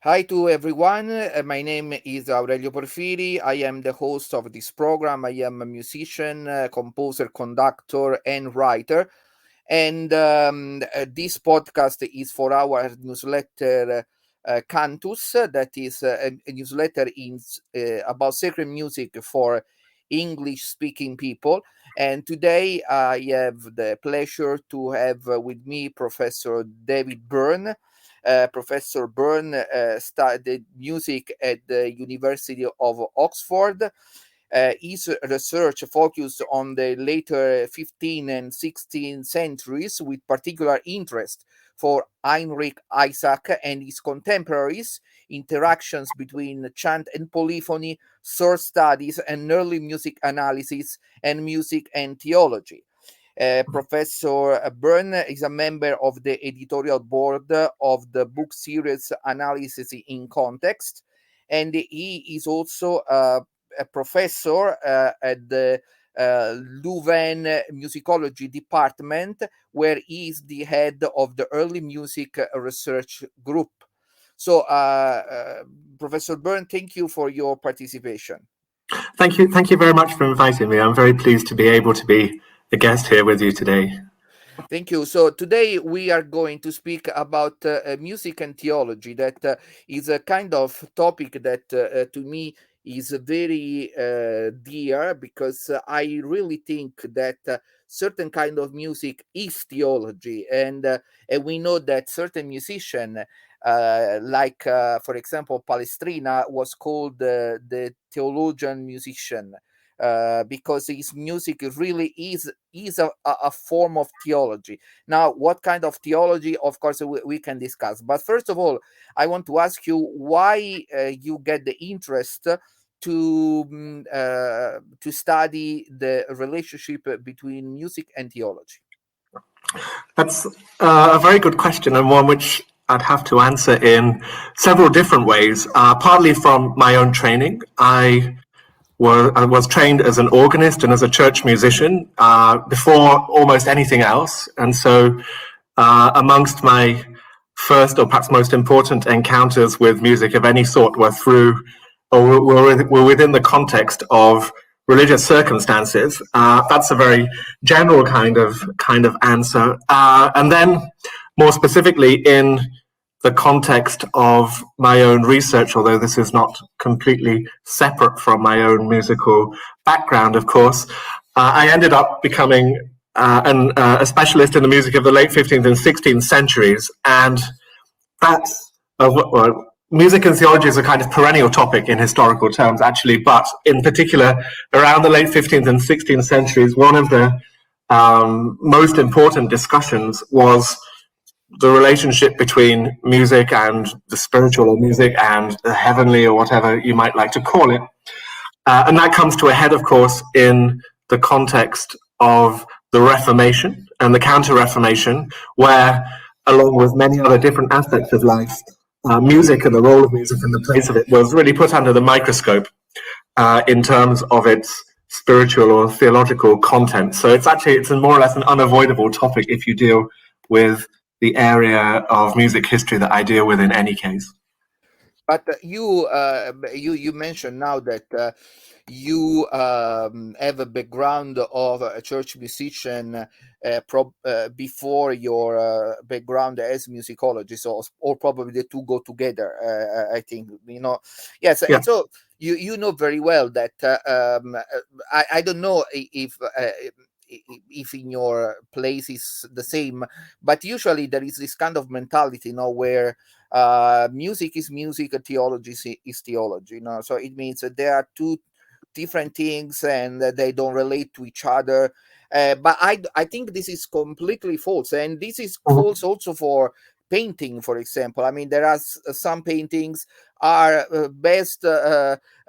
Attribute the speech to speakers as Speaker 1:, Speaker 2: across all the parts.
Speaker 1: Hi to everyone. My name is Aurelio Porfiri. I am the host of this program. I am a musician, composer, conductor, and writer. And this podcast is for our newsletter Cantus, that is a newsletter about sacred music for English speaking people. And today I have the pleasure to have with me Professor David Byrne. Professor Byrne studied music at the University of Oxford. His research focused on the later 15th and 16th centuries with particular interest for Heinrich Isaac and his contemporaries, interactions between chant and polyphony, source studies, and early music analysis and music and theology. Professor Byrne is a member of the editorial board of the book series Analysis in Context, and he is also a professor at the Leuven Musicology department, where he is the head of the early music research group. So, Professor Byrne, thank you for your participation.
Speaker 2: Thank you very much for inviting me. I'm very pleased to be able to be a guest here with you today.
Speaker 1: Thank you. So today we are going to speak about music and theology. That is a kind of topic that to me is very dear, because I really think that certain kind of music is theology, and we know that certain musician, for example, Palestrina was called the theologian musician. Because his music really is a form of theology. Now, what kind of theology? Of course, we can discuss. But first of all, I want to ask you why you get the interest to study the relationship between music and theology.
Speaker 2: That's a very good question, and one which I'd have to answer in several different ways. Partly from my own training. I was trained as an organist and as a church musician before almost anything else. And so amongst my first or perhaps most important encounters with music of any sort were within the context of religious circumstances. That's a very general kind of answer. And then more specifically in the context of my own research, although this is not completely separate from my own musical background, of course, I ended up becoming a specialist in the music of the late 15th and 16th centuries. And that's music and theology is a kind of perennial topic in historical terms, actually, but in particular, around the late 15th and 16th centuries, one of the most important discussions was the relationship between music and the spiritual, or music and the heavenly, or whatever you might like to call it. And that comes to a head, of course, in the context of the Reformation and the Counter-Reformation, where, along with many other different aspects of life, music and the role of music and the place of it was really put under the microscope in terms of its spiritual or theological content. So it's more or less an unavoidable topic if you deal with the area of music history that I deal with in any case.
Speaker 1: But you mentioned now that you have a background of a church musician before your background as musicologist, or probably the two go together. I think Yes,
Speaker 2: yeah.
Speaker 1: And so you know very well that I don't know if in your place is the same, but usually there is this kind of mentality, where music is music, theology is theology. So it means that there are two different things and they don't relate to each other. But I think this is completely false, and this is false also for painting, for example. I mean, there are some paintings are best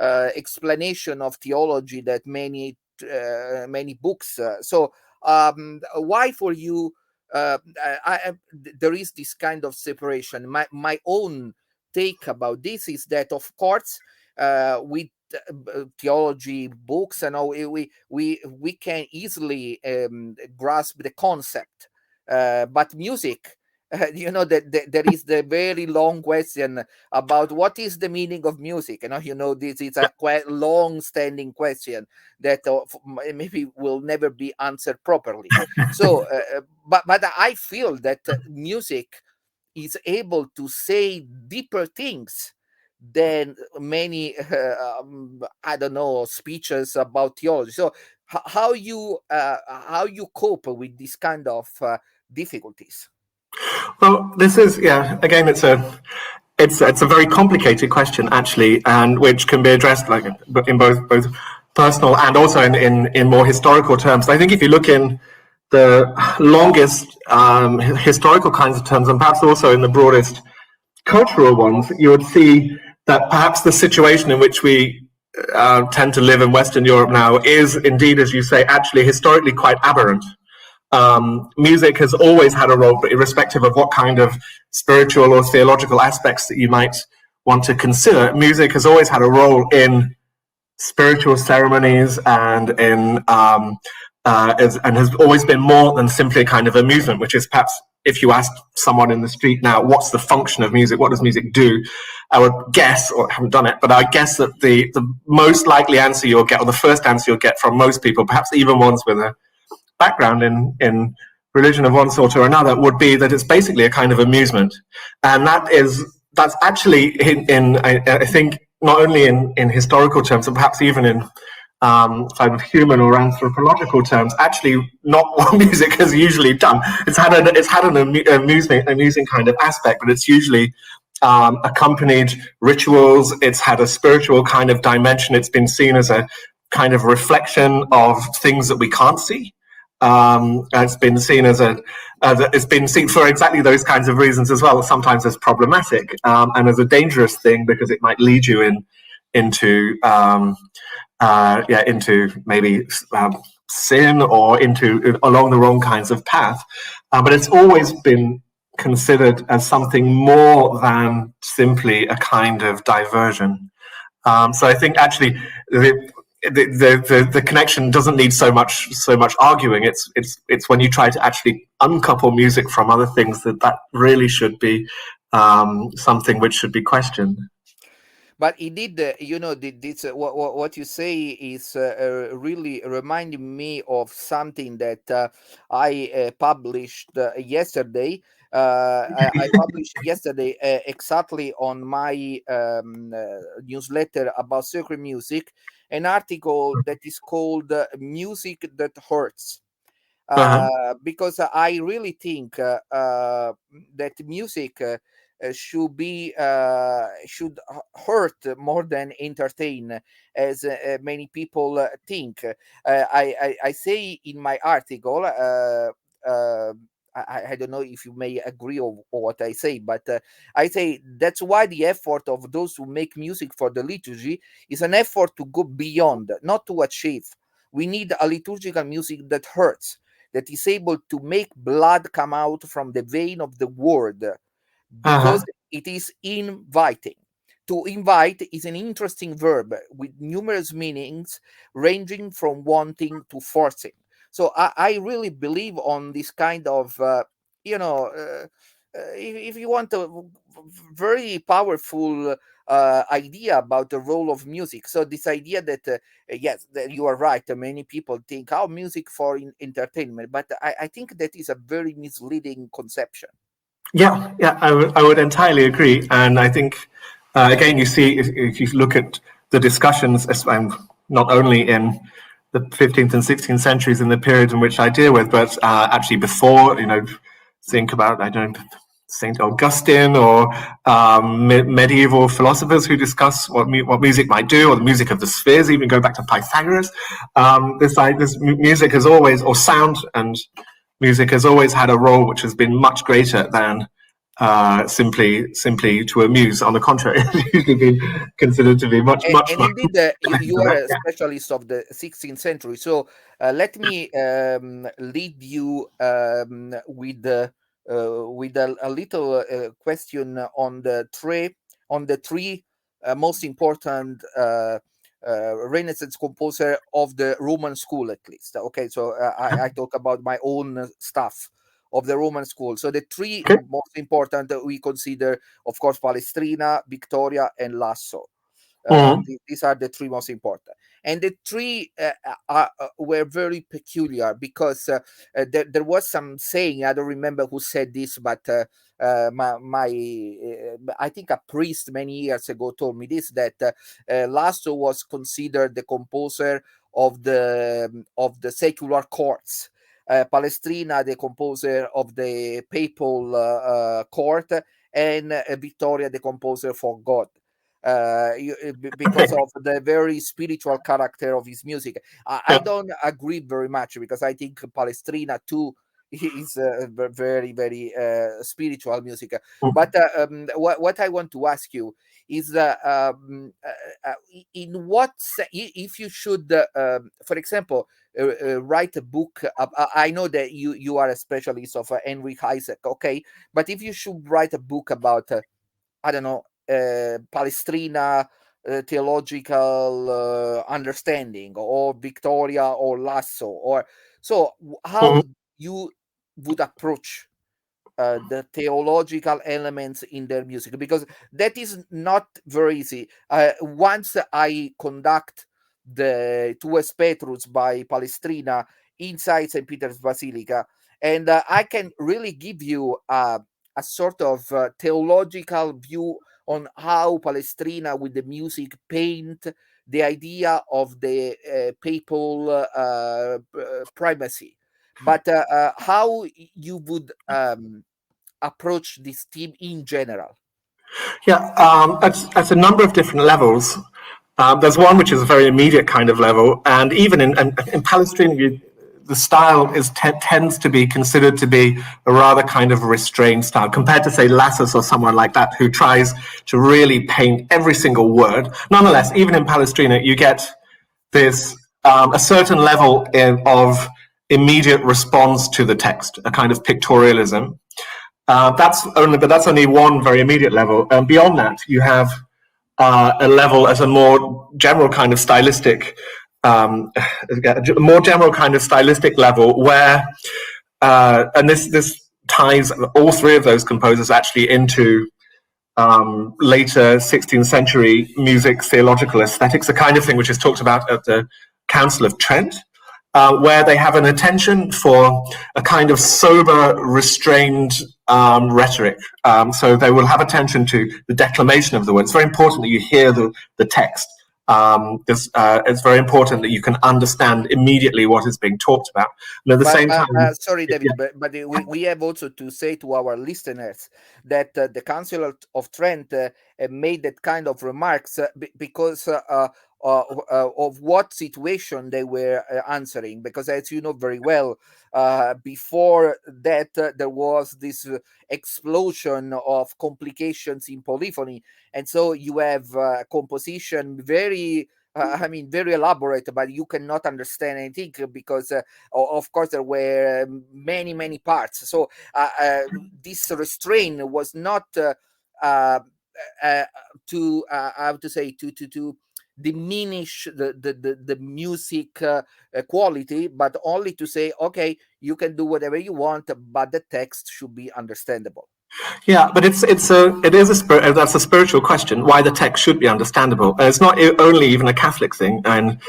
Speaker 1: explanation of theology that many books. So why for you there is this kind of separation? My own take about this is that, of course, with theology books and all, we can easily grasp the concept, but music that there is the very long question about what is the meaning of music. This is a quite long standing question that maybe will never be answered properly. So but I feel that music is able to say deeper things than many I don't know, speeches about theology. So how you cope with this kind of difficulties?
Speaker 2: Well, this is, yeah, again, it's a very complicated question actually, and which can be addressed like in both personal and also in more historical terms. I think if you look in the longest historical kinds of terms, and perhaps also in the broadest cultural ones, you would see that perhaps the situation in which we tend to live in Western Europe now is indeed, as you say, actually historically quite aberrant. Music has always had a role, but irrespective of what kind of spiritual or theological aspects that you might want to consider, music has always had a role in spiritual ceremonies and and has always been more than simply a kind of amusement, which is perhaps if you ask someone in the street now, what's the function of music? What does music do? I would guess, or I haven't done it, but I guess that the most likely answer you'll get, or the first answer you'll get from most people, perhaps even ones with a background in religion of one sort or another, would be that it's basically a kind of amusement. And that's actually I think not only in historical terms, and perhaps even in kind of human or anthropological terms, actually not what music has usually done. It's had an amusing kind of aspect, but it's usually accompanied rituals. It's had a spiritual kind of dimension. It's been seen as a kind of reflection of things that we can't see. It's been seen it's been seen for exactly those kinds of reasons as well, sometimes as problematic and as a dangerous thing because it might lead you into maybe sin or along the wrong kinds of path. But it's always been considered as something more than simply a kind of diversion. So I think actually the connection doesn't need so much arguing. It's when you try to actually uncouple music from other things that really should be something which should be questioned.
Speaker 1: But indeed, this what you say is really reminding me of something that I published yesterday. I published yesterday exactly on my newsletter about sacred music, an article that is called "Music That Hurts."
Speaker 2: Uh-huh.
Speaker 1: Because I really think that music should hurt more than entertain, as many people think. I say in my article. I don't know if you may agree or what I say, but I say that's why the effort of those who make music for the liturgy is an effort to go beyond, not to achieve. We need a liturgical music that hurts, that is able to make blood come out from the vein of the word, because
Speaker 2: Uh-huh.
Speaker 1: it is inviting. To invite is an interesting verb with numerous meanings ranging from wanting to forcing. So I really believe on this kind of, you know, if you want a very powerful idea about the role of music. So this idea that yes, that you are right. Many people think, "Oh, music for entertainment," but I think that is a very misleading conception.
Speaker 2: Yeah, I would entirely agree. And I think, again, you see, if you look at the discussions, not only in the 15th and 16th centuries in the period in which I deal with, but actually before, think about, I don't know, Saint Augustine or medieval philosophers who discuss what music might do, or the music of the spheres, even go back to Pythagoras. This music has always, or sound and music has always had a role which has been much greater than simply to amuse. On the contrary, it's usually been considered to be much
Speaker 1: And
Speaker 2: much
Speaker 1: indeed, you are a specialist of the 16th century. So let me lead you with a little question on the three most important Renaissance composer of the Roman school, at least. Okay, so I talk about my own stuff of the Roman school. So the three
Speaker 2: Okay.
Speaker 1: most important that we consider, of course, Palestrina, Victoria, and Lasso. These are the three most important, and the three were very peculiar because there was some saying, I don't remember who said this, but I think a priest many years ago told me this, that Lasso was considered the composer of the secular courts, Palestrina the composer of the papal court, and Victoria the composer for God. Because of the very spiritual character of his music. I don't agree very much, because I think Palestrina too is very, very spiritual music. But what I want to ask you is, in what if you should, for example, write a book. I know that you are a specialist of Heinrich Isaac, okay? But if you should write a book about, I don't know, Palestrina theological understanding, or Victoria or Lasso, or so, how you would approach the theological elements in their music, because that is not very easy. Once I conduct the Tues Petrus by Palestrina inside St. Peter's Basilica, and I can really give you a sort of theological view on how Palestrina with the music paint the idea of the papal primacy. But how you would approach this theme in general?
Speaker 2: Yeah, at a number of different levels. There's one which is a very immediate kind of level, and even in Palestrina, the style tends to be considered to be a rather kind of restrained style compared to, say, Lassus or someone like that, who tries to really paint every single word. Nonetheless, even in Palestrina, you get this a certain level of immediate response to the text, a kind of pictorialism. That's only one very immediate level. And beyond that, you have a level as a more general kind of stylistic, level where, and this ties all three of those composers actually into later 16th century music theological aesthetics, the kind of thing which is talked about at the Council of Trent, where they have an attention for a kind of sober, restrained rhetoric. So they will have attention to the declamation of the words. It's very important that you hear the text. It's very important that you can understand immediately what is being talked about. And at the same time,
Speaker 1: sorry, David, but we have also to say to our listeners that the Council of Trent made that kind of remarks because of what situation they were answering. Because, as you know very well, before that there was this explosion of complications in polyphony, and so you have composition very very elaborate, but you cannot understand anything because of course there were many parts. So this restraint was not to how to say, to diminish the music quality, but only to say, okay, you can do whatever you want, but the text should be understandable.
Speaker 2: Yeah, but that's a spiritual question. Why the text should be understandable? And it's not only even a Catholic thing, and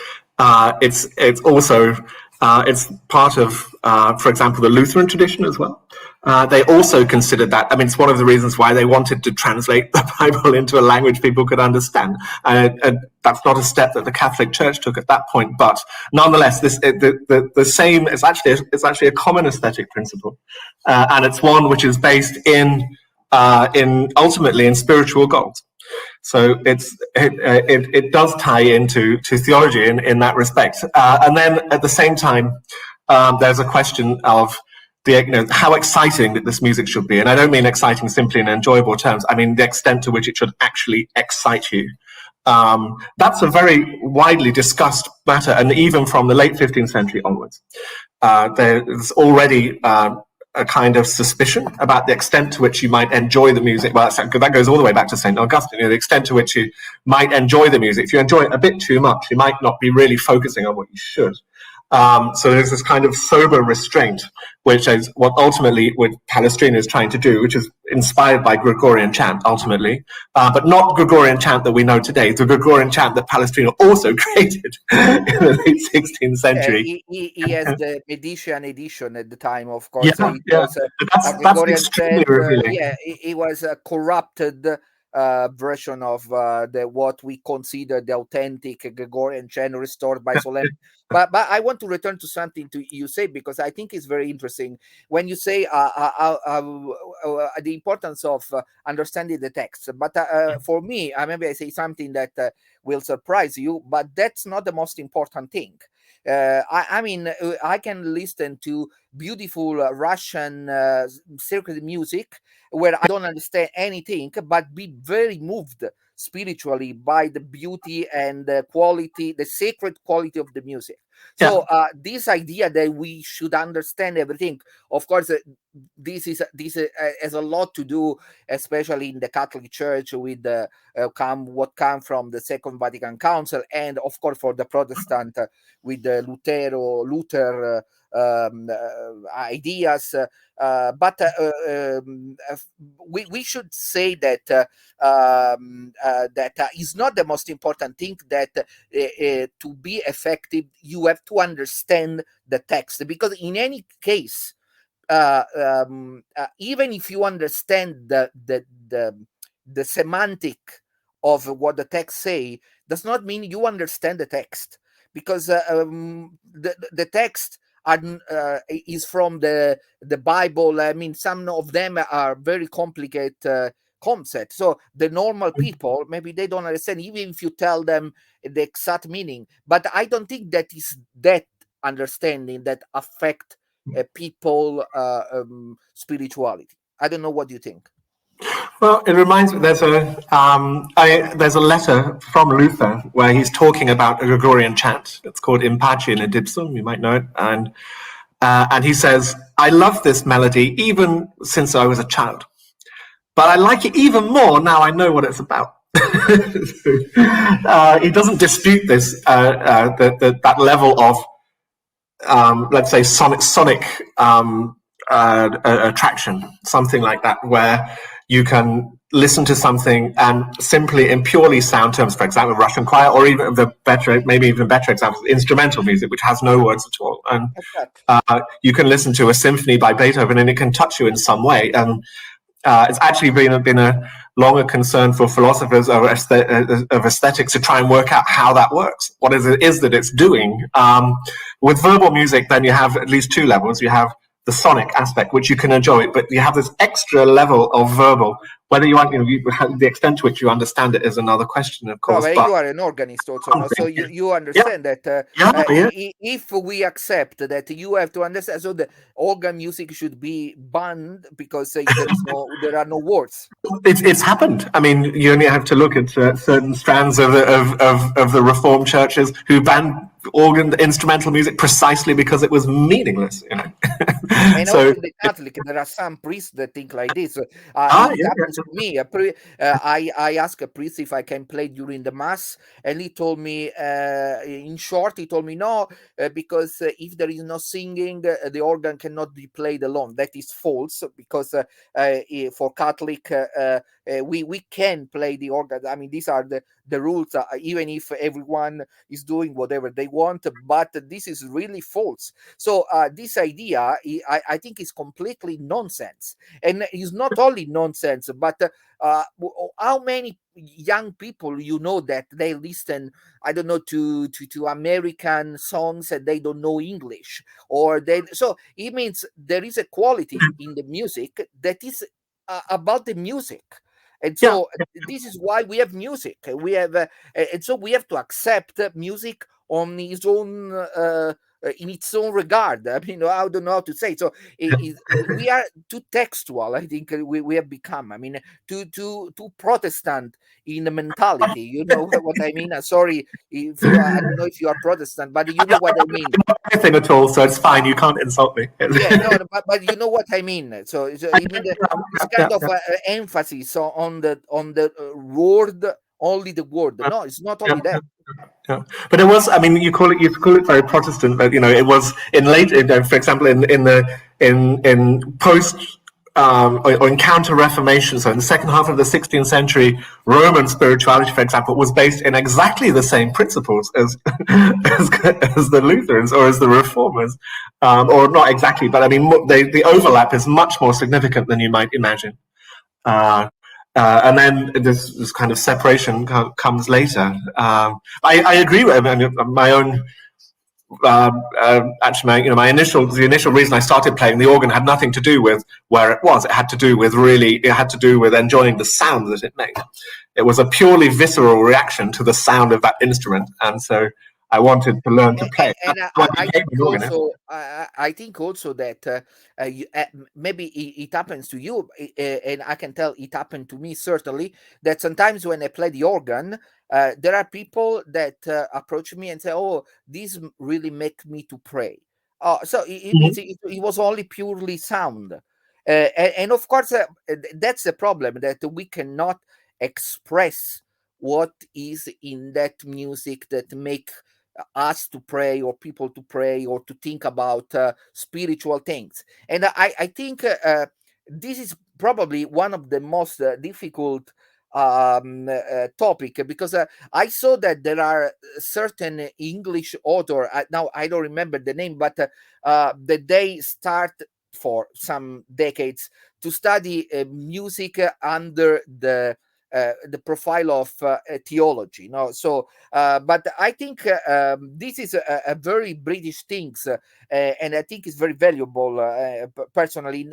Speaker 2: it's also it's part of, for example, the Lutheran tradition as well. They also considered that. I mean, it's one of the reasons why they wanted to translate the Bible into a language people could understand. And that's not a step that the Catholic Church took at that point, but nonetheless, the same. It's actually a common aesthetic principle, and it's one which is based in ultimately in spiritual goals. So it does tie into theology in that respect. And then at the same time, there's a question of how exciting that this music should be. And I don't mean exciting simply in enjoyable terms. I mean the extent to which it should actually excite you. That's a very widely discussed matter, and even from the late 15th century onwards, there's already a kind of suspicion about the extent to which you might enjoy the music. Well, that goes all the way back to St. Augustine. The extent to which you might enjoy the music. If you enjoy it a bit too much, you might not be really focusing on what you should. So there's this kind of sober restraint, which is what ultimately what Palestrina is trying to do, which is inspired by Gregorian chant ultimately, but not Gregorian chant that we know today. It's the Gregorian chant that Palestrina also created in the late 16th century.
Speaker 1: He has the Medicean edition at the time, of course.
Speaker 2: Yeah,
Speaker 1: It was
Speaker 2: that's extremely revealing.
Speaker 1: it was a corrupted version of what we consider the authentic Gregorian chant restored by Solemn. But I want to return to something you say, because I think it's very interesting when you say the importance of understanding the text. But for me, maybe I say something that will surprise you, but that's not the most important thing. I mean, I can listen to beautiful Russian sacred music where I don't understand anything, but be very moved spiritually by the beauty and the quality, the sacred quality of the music. So this idea that we should understand everything, of course, this has a lot to do, especially in the Catholic Church, with what come from the Second Vatican Council, and of course for the Protestant with the Luther ideas. But we should say that that is not the most important thing. That to be effective, you have to understand the text, because in any case, even if you understand the semantic of what the text say, does not mean you understand the text, because the text is from the Bible. I mean, some of them are very complicated concepts. So the normal people, maybe they don't understand, even if you tell them the exact meaning. But I don't think that is that understanding that affect people spirituality. I don't know what you think.
Speaker 2: Well, it reminds me. There's a letter from Luther where he's talking about a Gregorian chant. It's called In Pace in Idipsum. You might know it, and he says, "I love this melody even since I was a child, but I like it even more now I know what it's about." He doesn't dispute this that level of let's say sonic attraction, something like that, where you can listen to something and simply in purely sound terms, for example, Russian choir, or even maybe even better examples, instrumental music, which has no words at all. And you can listen to a symphony by Beethoven and it can touch you in some way. And it's actually been a longer concern for philosophers of aesthetics to try and work out how that works. What is that it's doing? With verbal music, then you have at least two levels. You have the sonic aspect, which you can enjoy, but you have this extra level of verbal. Whether the extent to which you understand it is another question, of course.
Speaker 1: But you are an organist also, no? So you understand that if we accept that you have to understand, so the organ music should be banned because there are no words.
Speaker 2: It's happened. I mean, you only have to look at certain strands of the Reformed churches who banned instrumental music precisely because it was meaningless.
Speaker 1: And so, also in the Catholic, there are some priests that think like this. It happens to me. I asked a priest if I can play during the mass, and he told me, in short, no, because if there is no singing, the organ cannot be played alone. That is false, because for Catholic, we can play the organ. I mean, these are the rules, even if everyone is doing whatever they want, but this is really false. So this idea, I think, is completely nonsense, and is not only nonsense, but how many young people that they listen, I don't know, to American songs and they don't know English, so it means there is a quality in the music that is about the music. And so this is why we have music. We have, and so we have to accept music on its own, in its own regard. I mean, I don't know how to say. So we are too textual. I think we have become. I mean, too Protestant in the mentality. You know what I mean? Sorry, I don't know if you are Protestant, but you know what I mean.
Speaker 2: Not anything at all, so it's fine. You can't insult me.
Speaker 1: But you know what I mean. So I mean, this kind of emphasis on the word only the word. No, it's not only that.
Speaker 2: Yeah. But it was, I mean, you call it very Protestant, but it was in for example, in post or in counter Reformation, so in the second half of the 16th century, Roman spirituality, for example, was based in exactly the same principles as as the Lutherans or as the Reformers, or not exactly, but I mean, the overlap is much more significant than you might imagine. And then this kind of separation comes later. I agree with my own. Actually, the initial reason I started playing the organ had nothing to do with where it was. It had to do with enjoying the sound that it made. It was a purely visceral reaction to the sound of that instrument, and so I wanted to learn to play.
Speaker 1: And I think also that maybe it happens to you, and I can tell it happened to me certainly, that sometimes when I play the organ, there are people that approach me and say, "Oh, this really make me to pray." So it means it was only purely sound, and of course that's the problem, that we cannot express what is in that music that make us to pray, or people to pray, or to think about spiritual things. And I think this is probably one of the most difficult topic, because I saw that there are certain English author, now I don't remember the name, but that they start for some decades to study music under the profile of theology. So but I think this is a very British thing, and I think it's very valuable. Personally,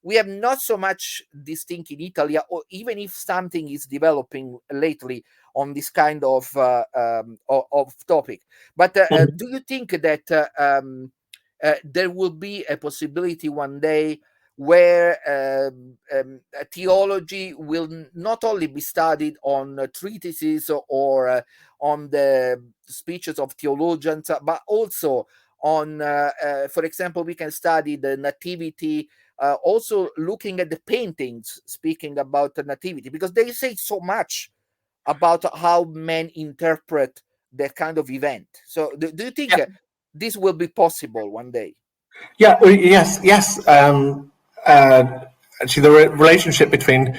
Speaker 1: we have not so much this thing in Italy, or even if something is developing lately on this kind of topic. But do you think that there will be a possibility one day where theology will not only be studied on treatises or on the speeches of theologians, but also on, for example, we can study the nativity, also looking at the paintings speaking about the nativity, because they say so much about how men interpret that kind of event. So do you think this will be possible one day?
Speaker 2: Yeah. Yes. Actually, the relationship between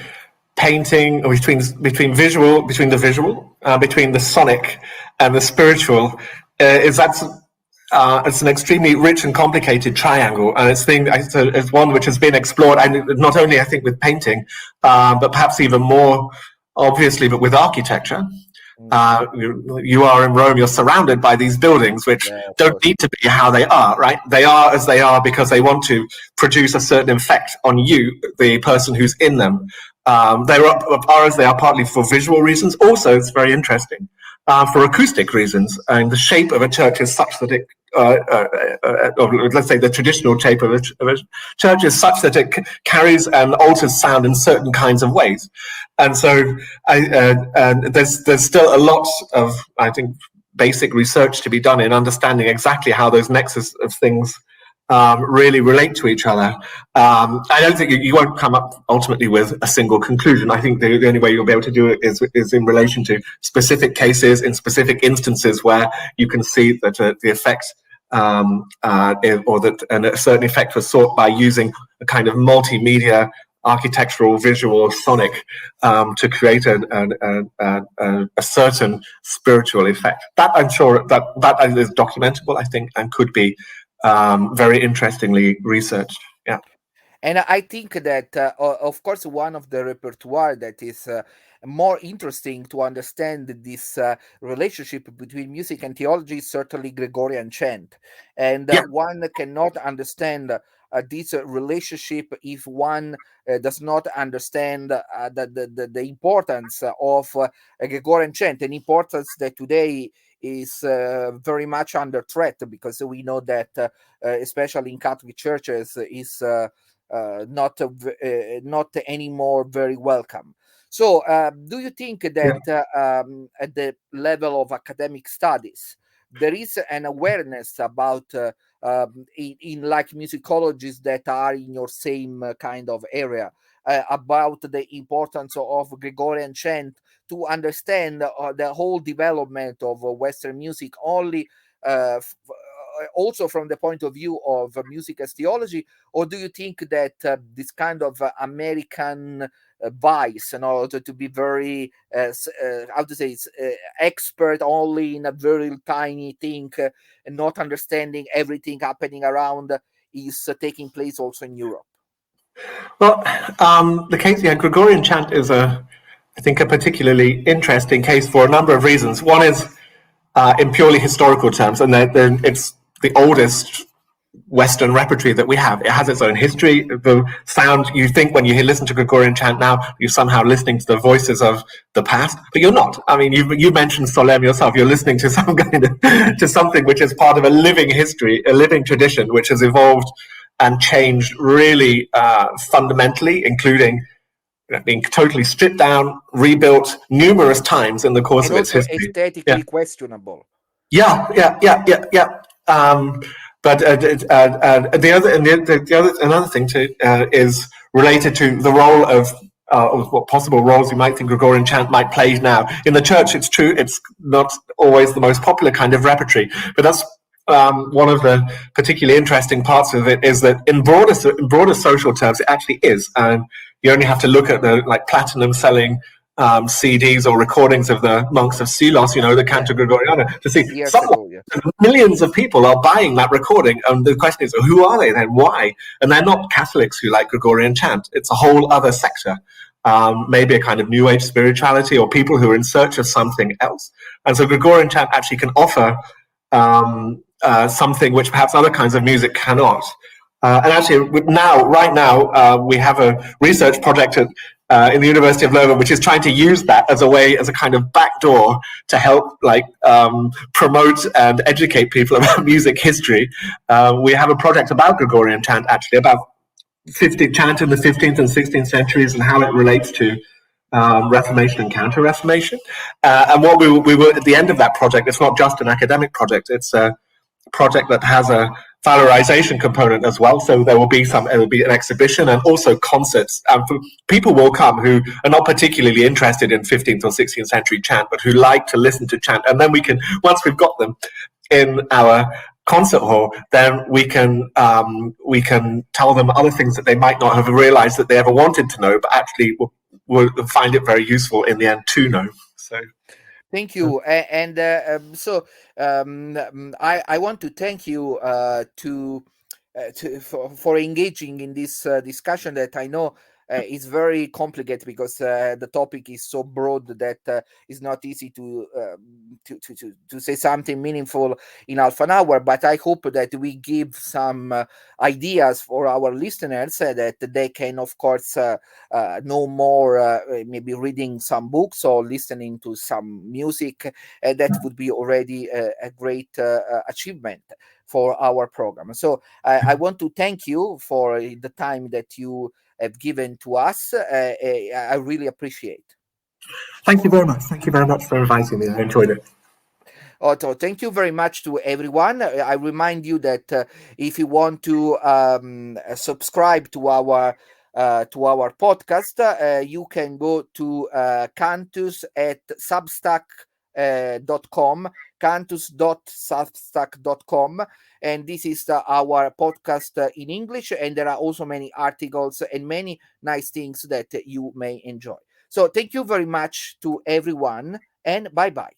Speaker 2: painting, or between the visual, between the sonic and the spiritual, it's an extremely rich and complicated triangle, and it's one which has been explored, and not only I think with painting, but perhaps even more obviously, but with architecture. You are in Rome, you're surrounded by these buildings which don't need to be how they are, right? They are as they are because they want to produce a certain effect on you, the person who's in them. They are as they are partly for visual reasons. Also, it's very interesting, for acoustic reasons. And the shape of a church is such that it, or let's say the traditional shape of a church is such that it carries and alters sound in certain kinds of ways. And so there's still a lot of, I think, basic research to be done in understanding exactly how those nexus of things really relate to each other. I don't think you won't come up ultimately with a single conclusion. I think the only way you'll be able to do it is in relation to specific cases, in specific instances where you can see that the effect or that a certain effect was sought by using a kind of multimedia, architectural, visual, sonic, to create a certain spiritual effect. That I'm sure that is documentable, I think, and could be very interestingly researched. Yeah.
Speaker 1: And I think that, of course, one of the repertoire that is more interesting to understand this relationship between music and theology is certainly Gregorian chant. And one cannot understand this relationship if one does not understand the importance of Gregorian chant, an importance that today is very much under threat, because we know that, especially in Catholic churches, is not anymore very welcome. So do you think that at the level of academic studies there is an awareness about in like musicologists that are in your same kind of area, about the importance of Gregorian chant to understand the whole development of Western music only also from the point of view of music as theology, or do you think that this kind of American vice, to be very how to say, expert only in a very tiny thing, and not understanding everything happening around, is taking place also in Europe?
Speaker 2: Well, the case, Gregorian chant is I think, a particularly interesting case for a number of reasons. One is in purely historical terms, and it's the oldest Western repertory that we have. It has its own history. The sound, you think when you listen to Gregorian chant now, you're somehow listening to the voices of the past, but you're not. I mean, you mentioned Solem yourself. You're listening to some kind of, to something which is part of a living history, a living tradition, which has evolved and changed really fundamentally, including being totally stripped down, rebuilt numerous times in the course
Speaker 1: and
Speaker 2: of its
Speaker 1: also
Speaker 2: history.
Speaker 1: aesthetically questionable.
Speaker 2: Yeah. But another thing too is related to the role of what possible roles you might think Gregorian chant might play now in the church. It's true; it's not always the most popular kind of repertory, but that's one of the particularly interesting parts of it, is that in broader social terms, it actually is. And you only have to look at the platinum selling CDs or recordings of the monks of Silos, the Cantor Gregoriana, to see millions of people are buying that recording. And the question is, who are they then? Why? And they're not Catholics who like Gregorian chant. It's a whole other sector, maybe a kind of New Age spirituality, or people who are in search of something else. And so Gregorian chant actually can offer something which perhaps other kinds of music cannot. And actually, right now, we have a research project in the University of Leuven, which is trying to use that as a kind of backdoor to help promote and educate people about music history. We have a project about Gregorian chant, actually, about chant in the 15th and 16th centuries and how it relates to Reformation and Counter-Reformation. And what we were at the end of that project, it's not just an academic project, it's a project that has a valorization component as well. So there will be an exhibition and also concerts. People will come who are not particularly interested in 15th or 16th century chant, but who like to listen to chant. And then once we've got them in our concert hall, then we can tell them other things that they might not have realized that they ever wanted to know, but actually will find it very useful in the end to know. So.
Speaker 1: Thank you. I want to thank you for engaging in this discussion that I know is very complicated, because the topic is so broad that it's not easy to say something meaningful in half an hour. But I hope that we give some ideas for our listeners that they can, of course, know more, maybe reading some books or listening to some music. That would be already a great achievement for our program. So I want to thank you for the time that you have given to us. I really appreciate.
Speaker 2: Thank you very much. Thank you very much for inviting me. I enjoyed it.
Speaker 1: Otto, thank you very much to everyone. I remind you that if you want to subscribe to our podcast, you can go to Cantus at substack.com, cantus.substack.com, and this is our podcast in English, and there are also many articles and many nice things that you may enjoy. So thank you very much to everyone, and bye-bye.